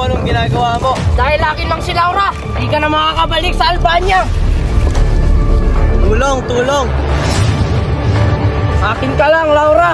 mo anong ginagawa mo. Dahil akin lang si Laura, hindi ka na makakabalik sa Albania. Tulong, tulong. Akin ka lang, Laura.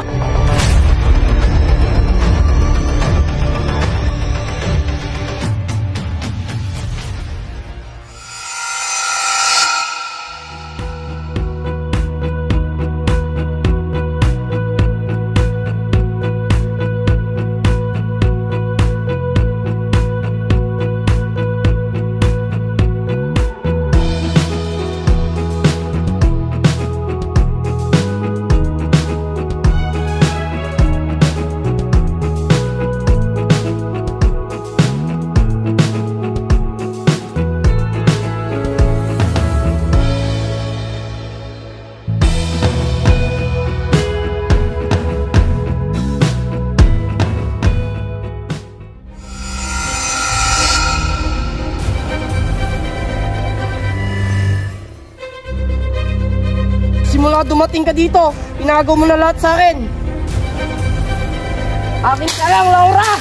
Simula dumating ka dito, pinagaw mo na lahat sa akin. Akin ka lang, Laura!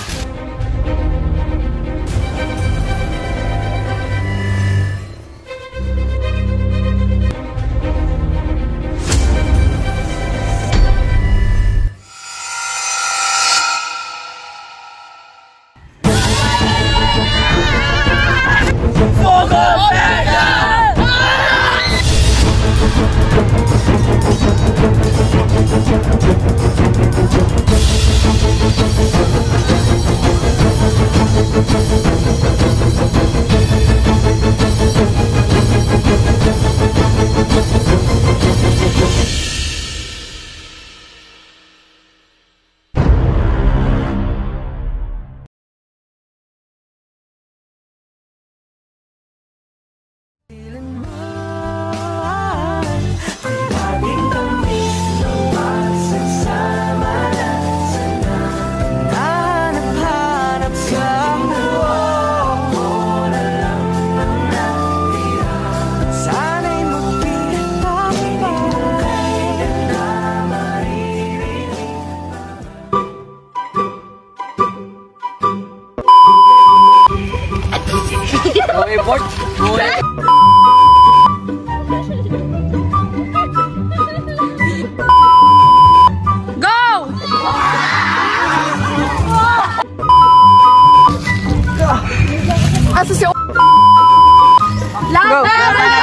Okay, Port. Go! Asa si... Lahat!